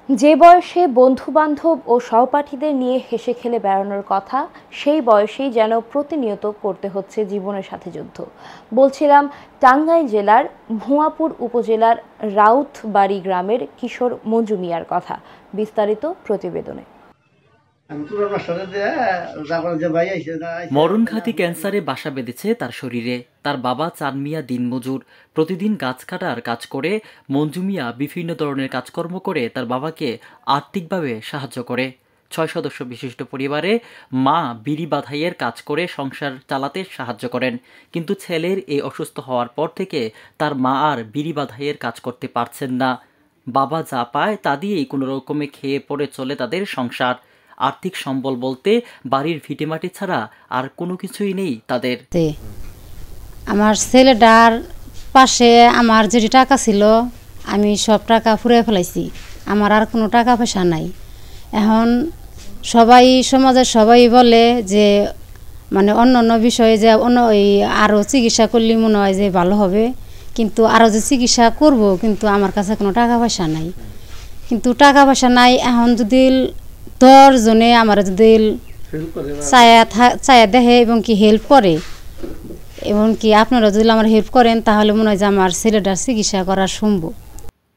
যে বয়সে বন্ধু-বান্ধব ও সহপাঠীদের নিয়ে হেসে খেলে বেড়ানোর কথা, সেই বয়সেই যেন প্রতিনিয়ত করতে হচ্ছে জীবনের সাথে যুদ্ধ। বলছিলাম টাঙ্গাইল জেলার ভুঞাপুর উপজেলার রাউতবাড়ি গ্রামের কিশোর মঞ্জু মিয়ার কথা। বিস্তারিত প্রতিবেদনে। মরণঘাতী ক্যান্সারে বাসা বেঁধেছে তার শরীরে। তার বাবা চাঁদ মিয়া দিনমজুর। প্রতিদিন গাছ কাটার কাজ করে মঞ্জু মিয়া বিভিন্ন ধরনের কাজকর্ম করে তার বাবাকে আর্থিকভাবে সাহায্য করে। ৬ সদস্য বিশিষ্ট পরিবারে মা বিড়ি বাধাইয়ের কাজ করে সংসার চালাতে সাহায্য করেন। কিন্তু ছেলের এই অসুস্থ হওয়ার পর থেকে তার মা আর বিড়ি বাধাইয়ের কাজ করতে পারছেন না। বাবা যা পায় তা দিয়েই কোনো রকমে খেয়ে পড়ে চলে তাদের সংসার। আর্থিক সম্বল বলতে বাড়ির ভিটেমাটি ছাড়া আর কোনো কিছুই নেই তাদের। আমার ছেলেটার পাশে আমার যে টাকা ছিল আমি সব টাকা ফুরিয়ে ফেলাইছি। আমার আর কোনো টাকা পয়সা নাই। এখন সবাই সমাজের সবাই বলে যে মানে অন্য বিষয়ে যে আরও চিকিৎসা করলে মনে হয় যে ভালো হবে, কিন্তু আরও যে চিকিৎসা করব কিন্তু আমার কাছে কোনো টাকা পয়সা নাই। কিন্তু টাকা পয়সা নাই। এখন যদি 10 জনে আমার যদি চায়া দেখে এবং কি হেল্প করে, এবং কি আপনারা যদি আমার হেল্প করেন তাহলে মনে হয় যে আমার ছেলেটার চিকিৎসা করা সম্ভব।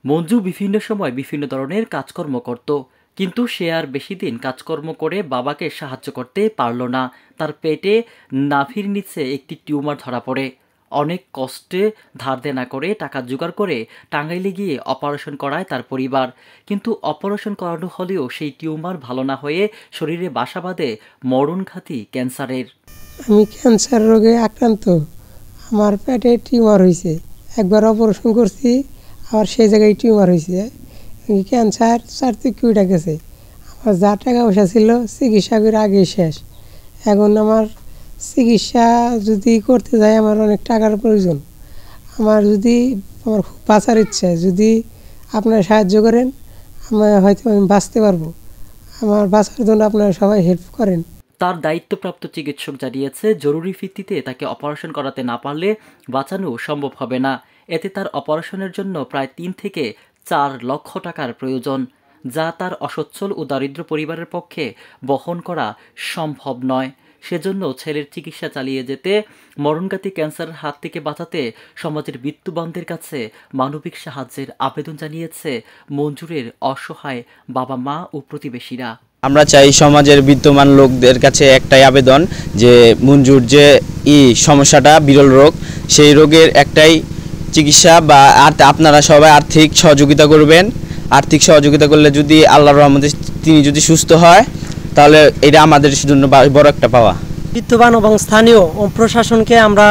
মঞ্জু বিভিন্ন সময় বিভিন্ন ধরনের কাজকর্ম করত, কিন্তু সে আর বেশি দিন কাজকর্ম করে বাবাকে সাহায্য করতে পারল না। তার পেটে নাভির নিচে একটি টিউমার ধরা পড়ে। অনেক কষ্টে ধার দেনা করে টাকা জোগাড় করে টাঙ্গাইলে গিয়ে অপারেশন করায় তার পরিবার। কিন্তু অপারেশন করানো হলেও সেই টিউমার ভালো না হয়ে শরীরে বাসা বাঁধে মরণঘাতী ক্যান্সারের। আমি ক্যান্সার রোগে আক্রান্ত। আমার পেটে টিউমার হয়েছে। একবার অপারেশন করছি, আবার সেই জায়গায় টিউমার হয়েছে। ক্যান্সার 4 থেকে 20টা গেছে। আমার যা টাকা পয়সা ছিল চিকিৎসা করে আগেই শেষ। এখন আমার চিকিৎসা যদি করতে যাই আমার অনেক টাকার প্রয়োজন। আমার খুব বাঁচার ইচ্ছা, যদি আপনারা সাহায্য করেন হয়তো আমি বাঁচতে পারবো। আমার বাঁচার জন্য আপনারা সবাই হেল্প করেন। তার দায়িত্বপ্রাপ্ত চিকিৎসক জানিয়েছে জরুরি ভিত্তিতে তাকে অপারেশন করাতে না পারলে বাঁচানো সম্ভব হবে না। এতে তার অপারেশনের জন্য প্রায় 3 থেকে 4 লক্ষ টাকার প্রয়োজন, যা তার অসচ্ছল ও দারিদ্র পরিবারের পক্ষে বহন করা সম্ভব নয়। সেজন্য ছেলের চিকিৎসা চালিয়ে যেতে, মরণঘাতী ক্যান্সারের হাত থেকে বাঁচাতে সমাজের বিত্তবানদের কাছে মানবিক সাহায্যের আবেদন জানিয়েছে মঞ্জুরের অসহায় বাবা মা ও প্রতিবেশীরা। আমরা চাই সমাজের বিদ্যমান লোকদের কাছে একটাই আবেদন যে মঞ্জুর যে সমস্যাটা বিরল রোগ, সেই রোগের একটাই চিকিৎসা বা আপনারা সবাই আর্থিক সহযোগিতা করবেন। আর্থিক সহযোগিতা করলে যদি আল্লাহর রহমতে তিনি যদি সুস্থ হয় তাহলে এটা আমাদের জন্য বড় একটা পাওয়া। বিত্তবান এবং স্থানীয় প্রশাসনকে আমরা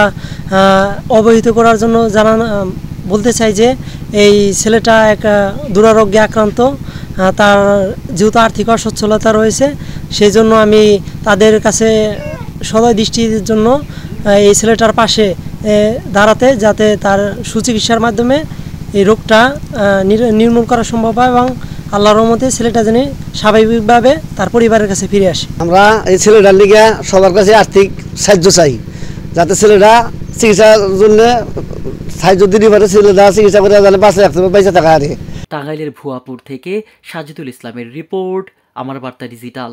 অবহিত করার জন্য বলতে চাই যে এই ছেলেটা এক দুরারোগ্যে আক্রান্ত। তার যেহেতু আর্থিক অসচ্ছলতা রয়েছে, সেই জন্য আমি তাদের কাছে সদয় দৃষ্টির জন্য এই ছেলেটার পাশে দাঁড়াতে, যাতে তার সুচিকিৎসার মাধ্যমে এই রোগটা নির্মূল করা সম্ভব হয় এবং আল্লাহর রহমতে ছেলেটা যেন স্বাভাবিকভাবে তার পরিবারের কাছে ফিরে আসে। আমরা এই ছেলেটার লিগে সবার কাছে আর্থিক সাহায্য চাই, যাতে ছেলেটা চিকিৎসার জন্য সাহায্য দিতে পারে, ছেলেটা চিকিৎসা করে যাতে বাঁচে রাখতে পারে, বেঁচে থাকা। টাঙ্গাইলের ভুয়াপুর থেকে সাজিদুল ইসলামের রিপোর্ট, আমার বার্তা ডিজিটাল।